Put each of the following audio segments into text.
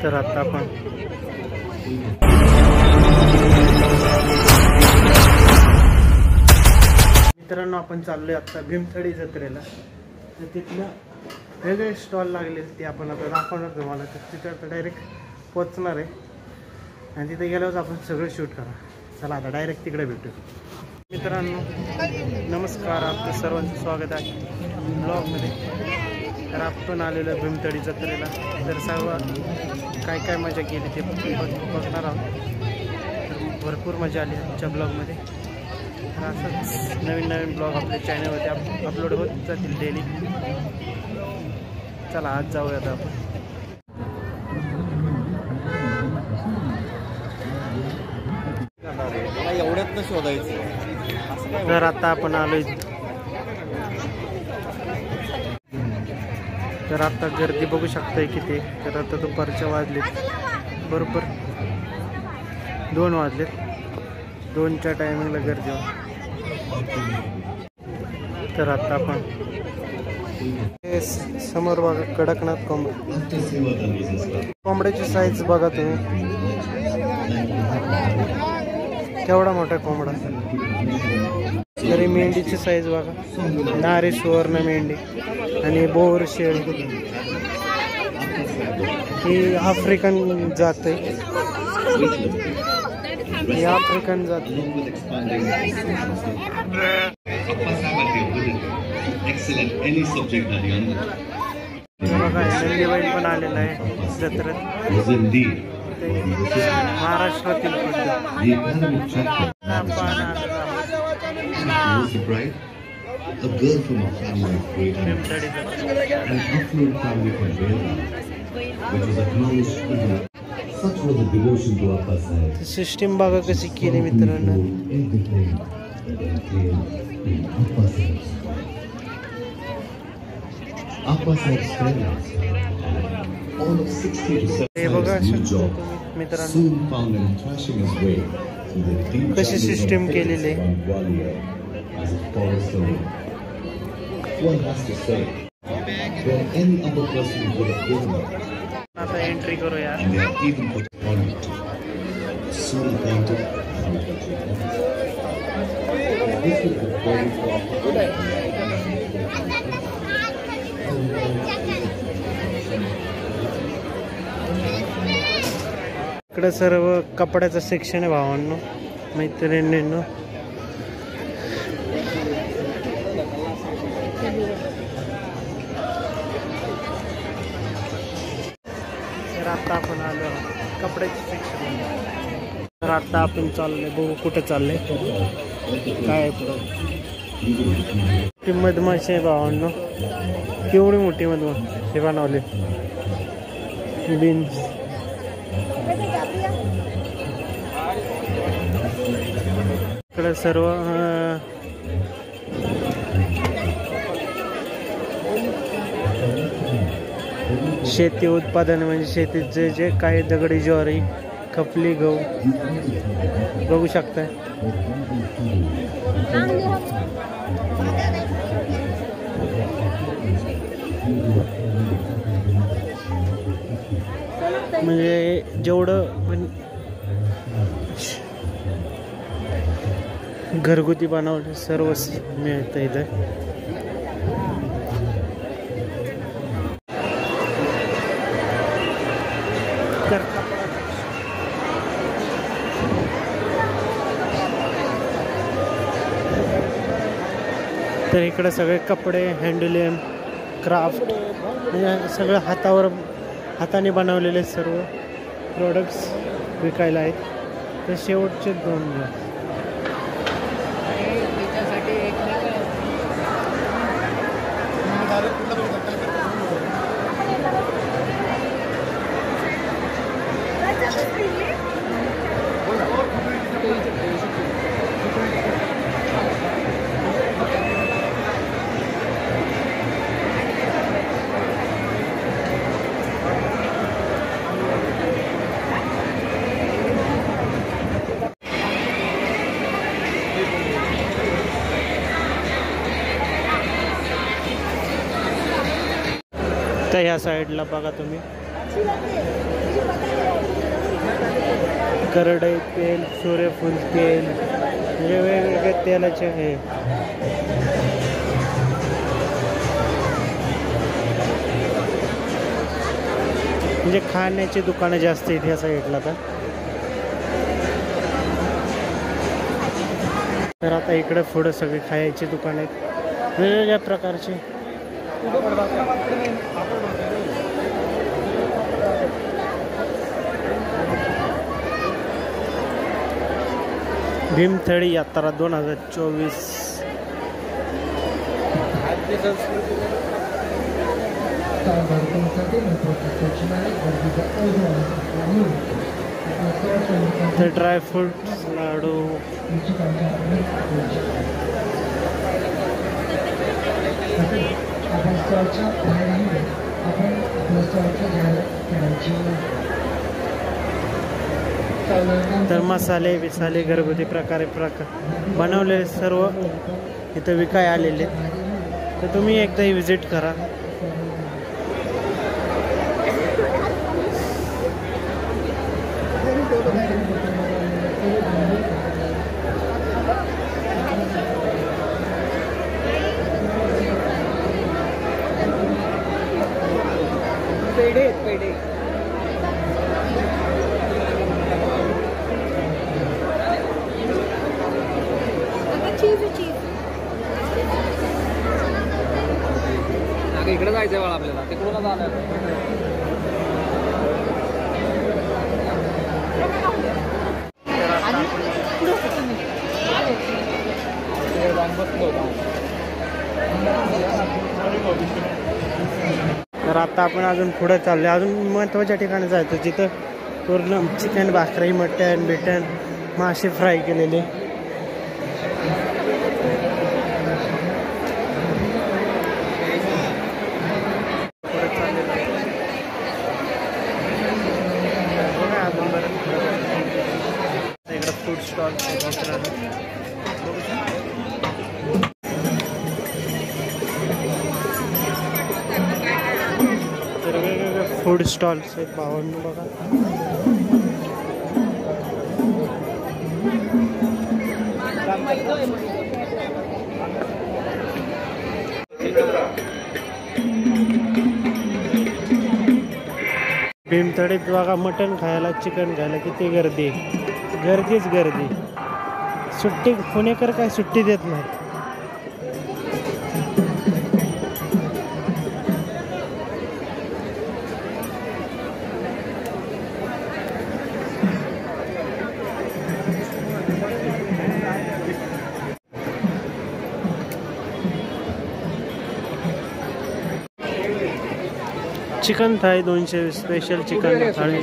तर आता आपण मित्रांनो आपण चाललोय आता भीमथडी जत्रेला. तर तिथलं वेगळे स्टॉल लागले ते आपण आता दाखवणार तुम्हाला. तर तिथं आता डायरेक्ट पोचणार आहे आणि तिथे गेल्यावर आपण सगळं शूट करा. चला आता डायरेक्ट तिकडे भेटू. मित्रांनो नमस्कार, आपलं सर्वांचं स्वागत आहे ब्लॉगमध्ये. तर आपण आलेलो आहे भीमथडी जत्रेला. तर सर्व काय काय मजा केली ते बघणार आहोत. तर भरपूर मजा आली आमच्या ब्लॉगमध्ये. तर असंच नवीन नवीन ब्लॉग आपल्या चॅनलवरती अपलोड होत जातील डेली. चला आज जाऊयात आपण. एवढ्यात न शोधायचं. तर आता आपण आलोय. तर आता गर्दी बघू शकताय किती. तर आता दुपारच्या वाजलेत बरोबर 2 वाजलेत. 2च्या टायमिंगला गर्दी होती. तर आता आपण समोर बघा कडकनाथ कोंबड्याची साईज बघा तुम्ही. केवढा मोठा कोंबडा. तरी मेंढीची साईज बघा. नारे सुवर्ण मेंढी आणि बोर शेळ ही आफ्रिकन जात आहे. ही आफ्रिकन जात बघा. नंदी बैल पण आलेला आहे जत्रेत. महाराष्ट्रातील a girl from a family of great an affluent family from Kerala, which was acknowledged even. Such was the devotion to Appa Sahib. System बघा कशी केली मित्रांनो. Appa Sahib's parents, all of 60 to 70 job, soon found him thrashing his way through the deep कशी system केलेली आहे. as a forester. One has to say, when any other person would have given up, आता entry करूया. and they have even put on it, soon painted and this is the very इकडे सर्व कपड्याचं section आहे भावांनो मैत्रिणींनो. तर आता आपण आलो कपड्याचे सेक्शन. तर आता आपण चाललोय बघू कुठे चाललंय काय आहे पुढं. ती मधमाशी आहे भावांनो. केवढी मोठी मधमाशी हे बनवले बीन्स. इकडे सर्व शेती उत्पादन म्हणजे शेतीचे जे काही दगडी ज्वारी खपली गहू बघू शकताय. म्हणजे जेवढं घरगुती बनवले सर्व मिळतं इथं. तर इकडे सगळे कपडे हँडलूम क्राफ्ट म्हणजे सगळं हाताने बनवलेले सर्व प्रोडक्ट्स विकायला आहेत. तर शेवटचे 2 तर ह्या साईडला बघा तुम्ही करडई तेल, सूर्यफूल तेल, म्हणजे वेगवेगळ्या तेलाचे आहे. म्हणजे खाण्याची दुकानं जास्त आहेत ह्या साईडला तर आता इकडे पुढं सगळी खायची दुकान आहेत वेगवेगळ्या प्रकारचे. भीमथडी यात्रा 2024. ते ड्रायफ्रूट लाडू, तर मसाले बिसाले घरगुती प्रकार बनवलेले सर्व इथं विकाय आलेले. तर तुम्ही एकदा विजिट करा. पेढे इकडे जायचंय बाळा आपल्याला, तिकडून जाणार. तर आता आपण अजून पुढे चाललो. अजून महत्त्वाच्या ठिकाणी जायचं जिथं पूर्ण चिकन भाकरी, मटन बिटन, मासे फ्राय केलेले. इकडं फूड स्टॉल तर वेगवेगळे फूड स्टॉल्स आहेत भावांनो बघा. भीमथडीत बघा मटण खायला, चिकन खायला किती गर्दी, गर्दीच गर्दी. सुट्टी पुणेकर काय सुट्टी देत नाहीत. चिकन थाळी 220, स्पेशल चिकन थाळी.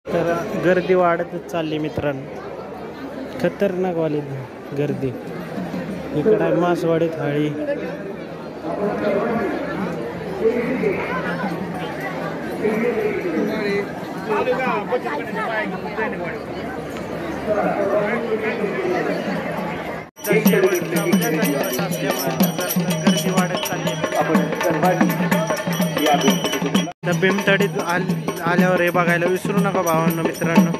तर गर्दी वाढतच चालली मित्रांनो, खतरनाक वाली गर्दी. इकडं मासवाडी थाळी, गर्दी वाढत चालली. तर भीमथडीत आल्यावर हे बघायला विसरू नका भावांनो मित्रांनो.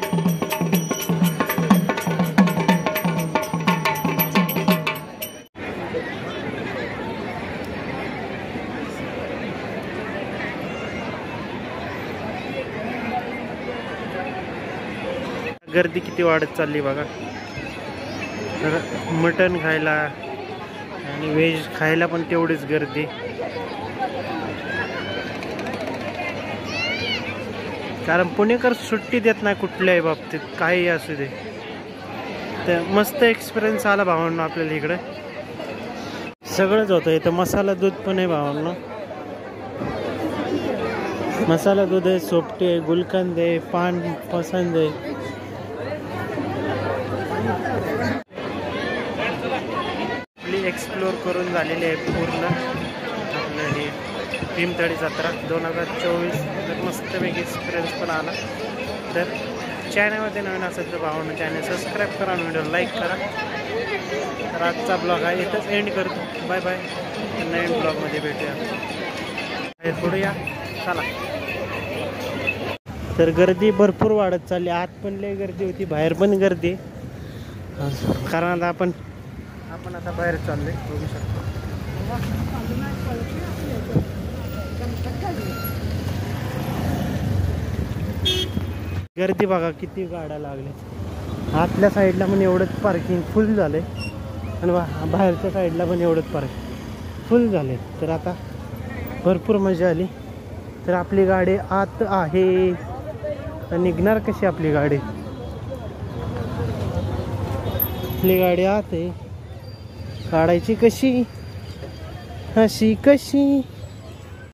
गर्दी किती वाढत चालली बघा. तर मटण खायला आणि व्हेज खायला पण तेवढीच गर्दी. कारण पुणेकर सुट्टी देत नाही कुठल्याही बाबतीत, काही असू दे. तर मस्त एक्सपिरियन्स आला भावांनो आपल्याला. इकडे सगळंच होतं. इथं मसाला दूध पण आहे भावांनो. मसाला दूध आहे, सोपटी आहे, गुलकंद आहे, पान पसंद आहे. एक्सप्लोर करून झालेली आहे पूर्ण आपल्याला भीमथडी जत्रा 2024. तर मस्तपैकी एक्सपिरियन्स पण आला. तर चॅनलमध्ये नवीन असेल तर भावांनो चॅनल सबस्क्राईब करा आणि व्हिडिओ लाईक करा. तर आजचा ब्लॉग आहे इथंच एंड करतो. Bye bye. नवीन ब्लॉगमध्ये भेटूया. पुढे या चला. तर गर्दी भरपूर वाढत चालली. आत पण लय गर्दी होती, बाहेर पण गर्दी. कारण आता आपण आता बाहेर चाललोय बघू शकतो. गर्दी बघा किती गाड्या लागल्या. आतल्या साईडला पण एवढंच पार्किंग फुल झाले आणि बाहेरच्या साईडला पण एवढंच पार्किंग फुल झाले. तर आता भरपूर मजा आली. तर आपली गाडी आत आहे. तर निघणार कशी आपली गाडी? आपली गाडी आत आहे. काढायची कशी? अशी कशी?